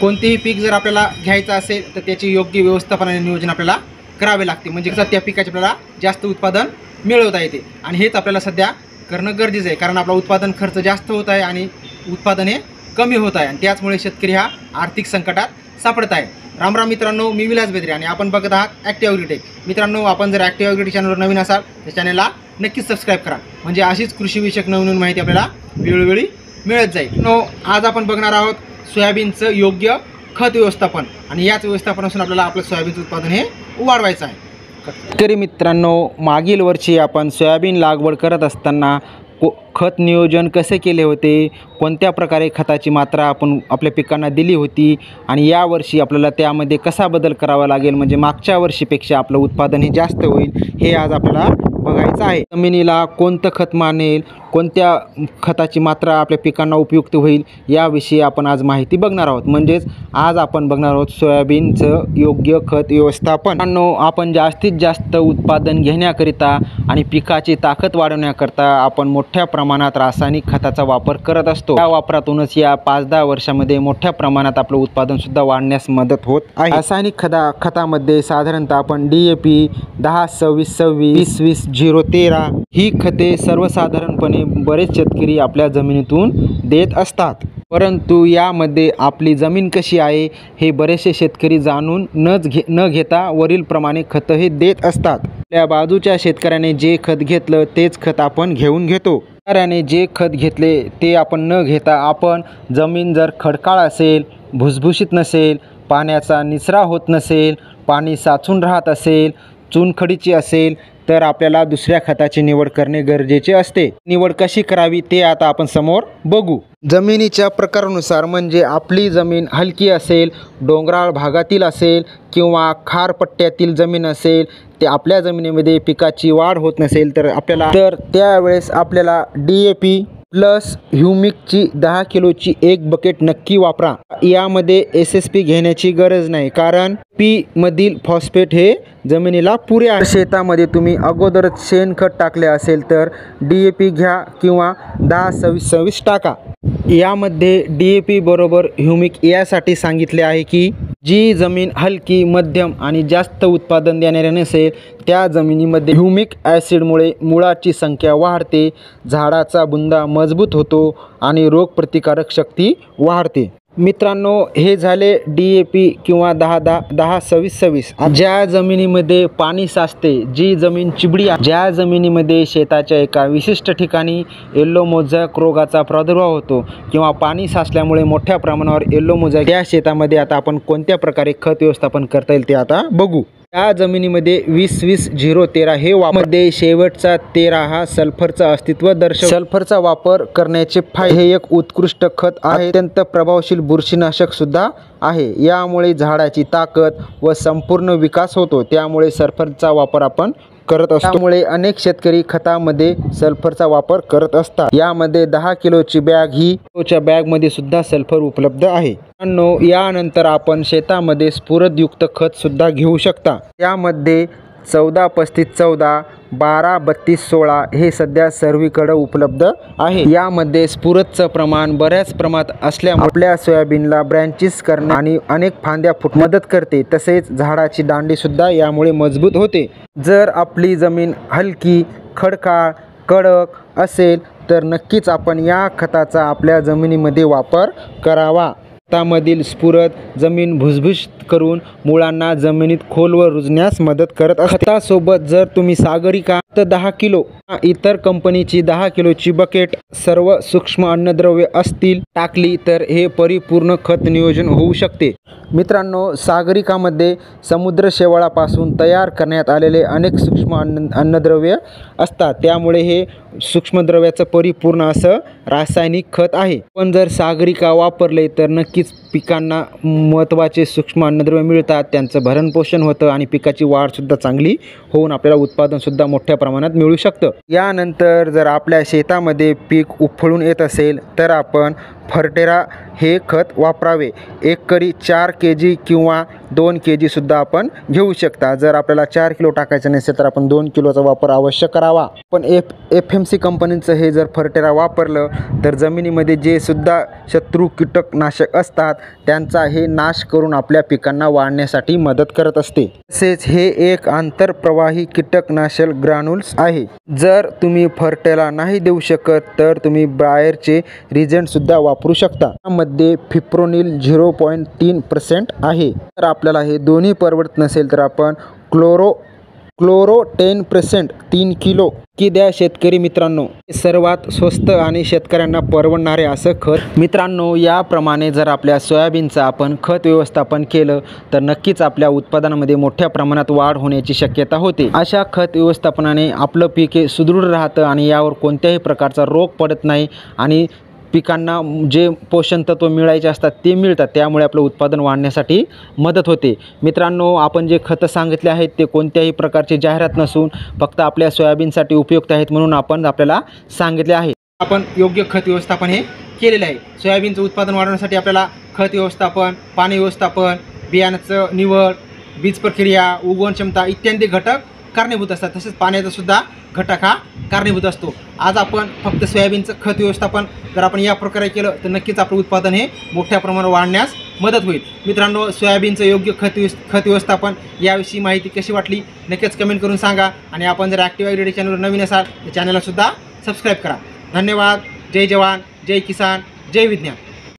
कोणतेही पीक जर आपल्याला घ्यायचं असेल तर त्याची योग्य व्यवस्थापन आणि नियोजन आपल्याला करावे लागते, म्हणजे कसं त्या पिकाचे आपल्याला जास्त उत्पादन मिळवता येते. आणि हेच आपल्याला सध्या करणं गरजेचं आहे, कारण आपला उत्पादन खर्च जास्त होत आहे आणि उत्पादन हे कमी होत आहे, आणि त्याचमुळे शेतकरी हा आर्थिक संकटात सापडत आहे. राम राम मित्रांनो, मी विलास बेदरे आणि आपण बघत आहात ॲक्टिव्ह ॲग्रीटेक. मित्रांनो, आपण जर ॲक्टिव्ह ॲग्रीटेक चॅनलवर नवीन असाल तर चॅनलला नक्कीच सबस्क्राईब करा, म्हणजे अशीच कृषीविषयक नवीन माहिती आपल्याला वेळोवेळी मिळत जाईल. आज आपण बघणार आहोत सोयाबीनचं योग्य खत व्यवस्थापन, आणि याच व्यवस्थापनापासून आपल्याला आपलं सोयाबीनचं उत्पादन हे वाढवायचं आहे. तरी मित्रांनो, मागील वर्षी आपण सोयाबीन लागवड करत असताना खत नियोजन कसे केले होते, कोणत्या प्रकारे खताची मात्रा आपण आपल्या पिकांना दिली होती, आणि यावर्षी आपल्याला त्यामध्ये कसा बदल करावा लागेल, म्हणजे मागच्या वर्षीपेक्षा आपलं उत्पादन हे जास्त होईल, हे आज आपल्याला बघायचं आहे. जमिनीला कोणतं खत मानेल, कोणत्या खताची मात्रा आपल्या पिकांना उपयुक्त होईल, याविषयी आपण आज माहिती बघणार आहोत. म्हणजेच आज आपण बघणार आहोत सोयाबीनचं योग्य खत व्यवस्थापन. आपण जास्तीत जास्त उत्पादन घेण्याकरिता आणि पिकाची ताकद वाढवण्याकरता आपण मोठ्या प्रमाणात रासायनिक खताचा वापर करत असतो. या वापरातूनच या 5-10 वर्षामध्ये मोठ्या प्रमाणात आपलं उत्पादनसुद्धा वाढण्यास मदत होत आहे. रासायनिक खतामध्ये साधारणतः आपण DAP 10-26-26, 20-20-0-13 ही खते सर्वसाधारणपणे बरेच शेतकरी आपल्या जमिनीतून देत असतात. परंतु यामध्ये आपली जमीन कशी आहे हे बरेचसे शेतकरी जाणून न घेता वरीलप्रमाणे खतं हे देत असतात. आपल्या बाजूच्या शेतकऱ्याने जे खत घेतलं तेच खत आपण घेऊन घेतो. शेतकऱ्याने जे खत घेतले ते आपण न घेता आपण जमीन जर खडकाळ असेल, भुसभुशीत नसेल, पाण्याचा निचरा होत नसेल, पाणी साचून राहत असेल, चुनखडीची असेल, तर आपल्याला दुसऱ्या खताची निवड करणे गरजेचे असते. निवड कशी करावी ते आता आपण समोर बघू. जमिनीच्या प्रकारानुसार, म्हणजे आपली जमीन हलकी असेल, डोंगराळ भागातील असेल किंवा खारपट्ट्यातील जमीन असेल, ते आपल्या जमिनीमध्ये पिकाची वाढ होत नसेल तर त्यावेळेस आपल्याला DAP प्लस ह्युमिकची 10 किलोची एक बकेट नक्की वापरा. यामध्ये SSP घेण्याची गरज नाही, कारण मधील फॉस्फेट हे जमिनीला पुरे आहे. शेतामध्ये तुम्ही अगोदरच शेणखत टाकले असेल तर DAP घ्या किंवा 10-26-26 टाका. यामध्ये DAP बरोबर ह्युमिक यासाठी सांगितले आहे की जी जमीन हलकी, मध्यम आणि जास्त उत्पादन देणारी नसेल त्या जमिनीमध्ये ह्युमिक ॲसिडमुळे मुळाची संख्या वाढते, झाडाचा बुंदा मजबूत होतो आणि रोगप्रतिकारक शक्ती वाढते. मित्रांनो, हे झाले DAP किंवा 10-10-26-26. ज्या जमिनीमध्ये पाणी साचते, जी जमीन चिबडी आहे, ज्या जमिनीमध्ये शेताच्या एका विशिष्ट ठिकाणी येलो मोझॅक रोगाचा प्रादुर्भाव होतो किंवा पाणी साचल्यामुळे मोठ्या प्रमाणावर येलो मोझॅक, त्या शेतामध्ये आता आपण कोणत्या प्रकारे खत व्यवस्थापन करता येईल ते आता बघू. या जमिनीमध्ये 20-20-0-13 हे वापरमध्ये शेवटचा 13 हा सल्फरचा अस्तित्व दर्शवतो. सल्फरचा वापर करण्याचे फायदे, हे एक उत्कृष्ट खत आहे, अत्यंत प्रभावशील बुरशीनाशक सुद्धा आहे. यामुळे झाडाची ताकद व संपूर्ण विकास होतो, त्यामुळे सल्फरचा वापर आपण करत असतो. त्यामुळे अनेक शेतकरी खतामध्ये सल्फरचा वापर करत असतात. यामध्ये 10 किलोची बॅग, ही किलोच्या बॅगमध्ये सुद्धा सल्फर उपलब्ध आहे. यानंतर आपण शेतामध्ये स्फुरदयुक्त खत सुद्धा घेऊ शकता. यामध्ये 14-35-14, 12-32-16 हे सध्या सर्वीकडे उपलब्ध आहे. यामध्ये स्फुरदचं प्रमाण बऱ्याच प्रमाणात असल्यामुळे आपल्या सोयाबीनला ब्रँचेस करणे आणि अनेक फांद्या मदत करते. तसेच झाडाची दांडी सुद्धा यामुळे मजबूत होते. जर आपली जमीन हलकी, खडकाळ, कडक असेल तर नक्कीच आपण या खताचा आपल्या जमिनीमध्ये वापर करावा. खतामधील स्फुरद जमीन भुसभुशीत करून मुळांना जमिनीत खोलवर रुजण्यास मदत करत असते. खतासोबत जर तुम्ही सागरिका 10 किलो, इतर कंपनीची 10 किलोची बकेट सर्व सूक्ष्म अन्नद्रव्य असतील टाकली तर हे परिपूर्ण खत नियोजन होऊ शकते. मित्रांनो, सागरिकामध्ये समुद्र शेवाळापासून तयार करण्यात आलेले अनेक सूक्ष्म अन्नद्रव्य असतात, त्यामुळे हे सूक्ष्मद्रव्याचं परिपूर्ण असं रासायनिक खत आहे. पण जर सागरिका वापरले तर नक्कीच पिकांना महत्त्वाचे सूक्ष्म अन्नद्रव्य मिळतात, त्यांचं भरणपोषण होतं आणि पिकाची वाढसुद्धा चांगली होऊन आपल्याला उत्पादनसुद्धा मोठ्या प्रमाणात मिळू शकतं. यानंतर जर आपल्या शेतामध्ये पीक उफळून येत असेल तर आपण फर्टेरा हे खत वापरावे. एकरी 4 kg किंवा 2 kg आपण घेऊ शकता. जर आपल्याला 4 किलो टाकायचं नसेल तर आपण 2 किलोचा वापर अवश्य करावा. पण FMC कंपनीचं हे जर फर्टेरा वापरलं तर जमिनीमध्ये जे सुद्धा शत्रू कीटकनाशक असतात त्यांचा हे नाश करून आपल्या पिकांना वाढण्यासाठी मदत करत असते. तसेच हे एक आंतरप्रवाही कीटकनाशक ग्रान्युल्स आहे. जर तुम्ही फर्टेरा नाही देऊ शकत तर तुम्ही बायरचे रिजंटसुद्धा वापरू शकता. यामध्ये फिप्रोनिल 0.3% आहे. तर आपल्याला हे दोन्ही परवडत नसेल तर आपण क्लोरो 10% 3 किलो की द्या शेतकरी मित्रांनो. सर्वात स्वस्त आणि शेतकऱ्यांना परवडणारे असं खत मित्रांनो. याप्रमाणे जर आपल्या सोयाबीनचं आपण खत व्यवस्थापन केलं तर नक्कीच आपल्या उत्पादनामध्ये मोठ्या प्रमाणात वाढ होण्याची शक्यता होते. अशा खत व्यवस्थापनाने आपलं पीक हे सुदृढ राहतं आणि यावर कोणत्याही प्रकारचा रोग पडत नाही आणि पिकांना जे पोषण तत्व मिळायचे असतात ते मिळतात. त्यामुळे आपलं उत्पादन वाढण्यासाठी मदत होते. मित्रांनो, आपण जे खतं सांगितले आहेत ते कोणत्याही प्रकारचे जाहिरात नसून फक्त आपल्या सोयाबीनसाठी उपयुक्त आहेत म्हणून आपण आपल्याला सांगितले आहे. आपण योग्य खत व्यवस्थापन हे केलेलं आहे. सोयाबीनचं उत्पादन वाढवण्यासाठी आपल्याला खत व्यवस्थापन, पाणी व्यवस्थापन, बियाण्याचं निवड, बीज प्रक्रिया, उगवण क्षमता इत्यादी घटक कारणीभूत असतात. तसेच पाण्याचा सुद्धा घटक हा कारणीभूत असतो. आज आपण फक्त सोयाबीनचं खत व्यवस्थापन जर आपण या प्रकारे केलं तर नक्कीच आपलं उत्पादन हे मोठ्या प्रमाणावर वाढण्यास मदत होईल. मित्रांनो, सोयाबीनचं योग्य खत व्यवस्थापन याविषयी माहिती कशी वाटली नक्कीच कमेंट करून सांगा. आणि आपण जर ॲक्टिव्ह ॲग्री चॅनलवर नवीन असाल तर चॅनलला सुद्धा सबस्क्राईब करा. धन्यवाद. जय जवान, जय किसान, जय विज्ञान.